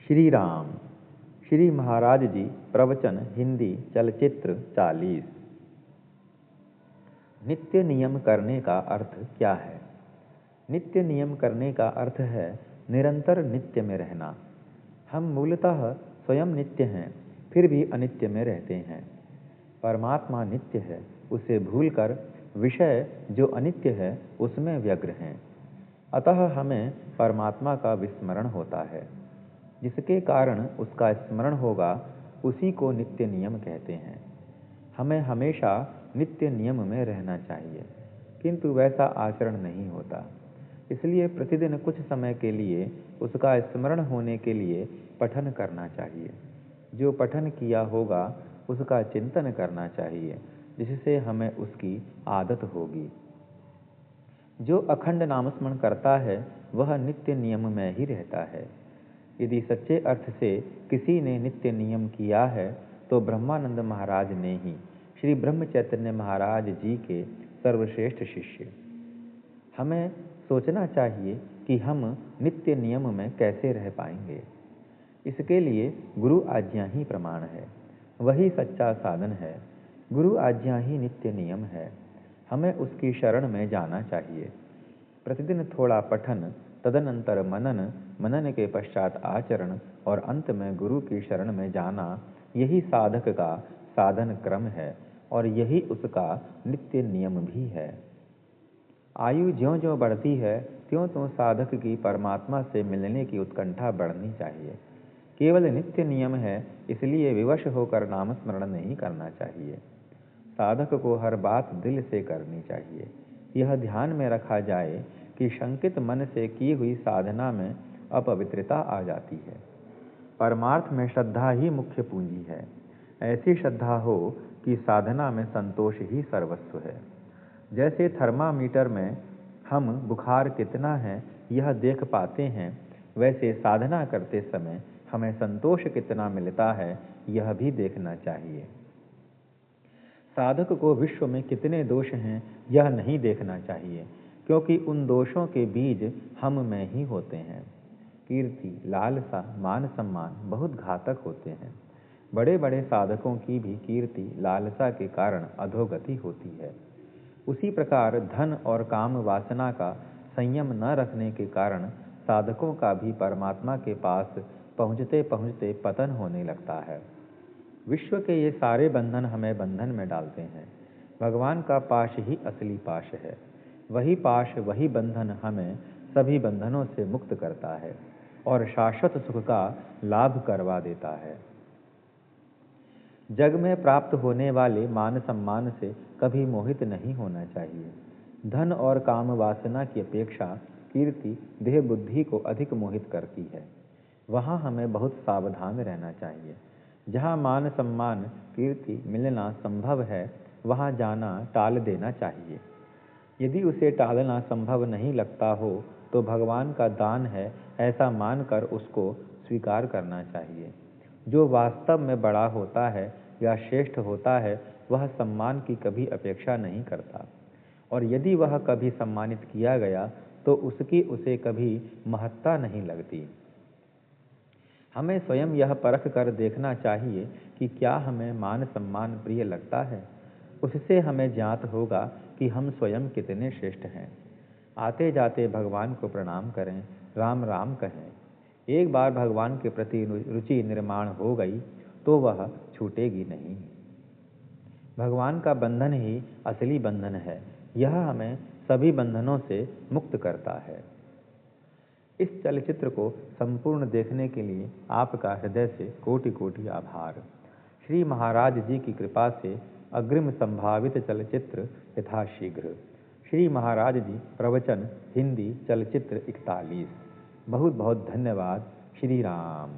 श्री राम। श्री महाराज जी प्रवचन हिंदी चलचित्र 40। नित्य नियम करने का अर्थ क्या है? नित्य नियम करने का अर्थ है निरंतर नित्य में रहना। हम मूलतः स्वयं नित्य हैं, फिर भी अनित्य में रहते हैं। परमात्मा नित्य है, उसे भूलकर विषय जो अनित्य है उसमें व्यग्र हैं। अतः हमें परमात्मा का विस्मरण होता है। जिसके कारण उसका स्मरण होगा, उसी को नित्य नियम कहते हैं। हमें हमेशा नित्य नियम में रहना चाहिए, किंतु वैसा आचरण नहीं होता। इसलिए प्रतिदिन कुछ समय के लिए उसका स्मरण होने के लिए पठन करना चाहिए। जो पठन किया होगा उसका चिंतन करना चाहिए, जिससे हमें उसकी आदत होगी। जो अखंड नामस्मरण करता है वह नित्य नियम में ही रहता है। यदि सच्चे अर्थ से किसी ने नित्य नियम किया है तो ब्रह्मानंद महाराज ने ही, श्री ब्रह्म चैतन्य महाराज जी के सर्वश्रेष्ठ शिष्य। हमें सोचना चाहिए कि हम नित्य नियम में कैसे रह पाएंगे। इसके लिए गुरु आज्ञा ही प्रमाण है, वही सच्चा साधन है। गुरु आज्ञा ही नित्य नियम है। हमें उसकी शरण में जाना चाहिए। प्रतिदिन थोड़ा पठन, तदनंतर मनन, मनन के पश्चात आचरण और अंत में गुरु की शरण में जाना, यही साधक का साधन क्रम है और यही उसका नित्य नियम भी है। आयु ज्यों ज्यों बढ़ती है त्यों त्यों साधक की परमात्मा से मिलने की उत्कंठा बढ़नी चाहिए। केवल नित्य नियम है, इसलिए विवश होकर नामस्मरण नहीं करना चाहिए। साधक को हर बात दिल से करनी चाहिए। यह ध्यान में रखा जाए कि शंकित मन से की हुई साधना में अपवित्रता आ जाती है। परमार्थ में श्रद्धा ही मुख्य पूंजी है। ऐसी श्रद्धा हो कि साधना में संतोष ही सर्वस्व है। जैसे थर्मामीटर में हम बुखार कितना है यह देख पाते हैं, वैसे साधना करते समय हमें संतोष कितना मिलता है यह भी देखना चाहिए। साधक को विश्व में कितने दोष हैं यह नहीं देखना चाहिए, क्योंकि उन दोषों के बीज हम में ही होते हैं। कीर्ति, लालसा, मान सम्मान बहुत घातक होते हैं। बड़े बड़े साधकों की भी कीर्ति लालसा के कारण अधोगति होती है। उसी प्रकार धन और काम वासना का संयम न रखने के कारण साधकों का भी परमात्मा के पास पहुँचते पहुँचते पतन होने लगता है। विश्व के ये सारे बंधन हमें बंधन में डालते हैं। भगवान का पाश ही असली पाश है। वही पाश, वही बंधन हमें सभी बंधनों से मुक्त करता है और शाश्वत सुख का लाभ करवा देता है। जग में प्राप्त होने वाले मान सम्मान से कभी मोहित नहीं होना चाहिए। धन और काम वासना की अपेक्षा कीर्ति देह बुद्धि को अधिक मोहित करती है। वहाँ हमें बहुत सावधान रहना चाहिए। जहाँ मान सम्मान कीर्ति मिलना संभव है, वहाँ जाना टाल देना चाहिए। यदि उसे टालना संभव नहीं लगता हो तो भगवान का दान है ऐसा मानकर उसको स्वीकार करना चाहिए। जो वास्तव में बड़ा होता है या श्रेष्ठ होता है वह सम्मान की कभी अपेक्षा नहीं करता, और यदि वह कभी सम्मानित किया गया तो उसकी उसे कभी महत्ता नहीं लगती। हमें स्वयं यह परख कर देखना चाहिए कि क्या हमें मान सम्मान प्रिय लगता है। उससे हमें ज्ञात होगा कि हम स्वयं कितने श्रेष्ठ हैं। आते जाते भगवान को प्रणाम करें, राम राम कहें। एक बार भगवान के प्रति रुचि निर्माण हो गई तो वह छूटेगी नहीं। भगवान का बंधन ही असली बंधन है। यह हमें सभी बंधनों से मुक्त करता है। इस चलचित्र को संपूर्ण देखने के लिए आपका हृदय से कोटि कोटि आभार। श्री महाराज जी की कृपा से अग्रिम संभावित चलचित्र यथाशीघ्र। श्री महाराज जी प्रवचन हिंदी चलचित्र 41। बहुत बहुत धन्यवाद। श्री राम।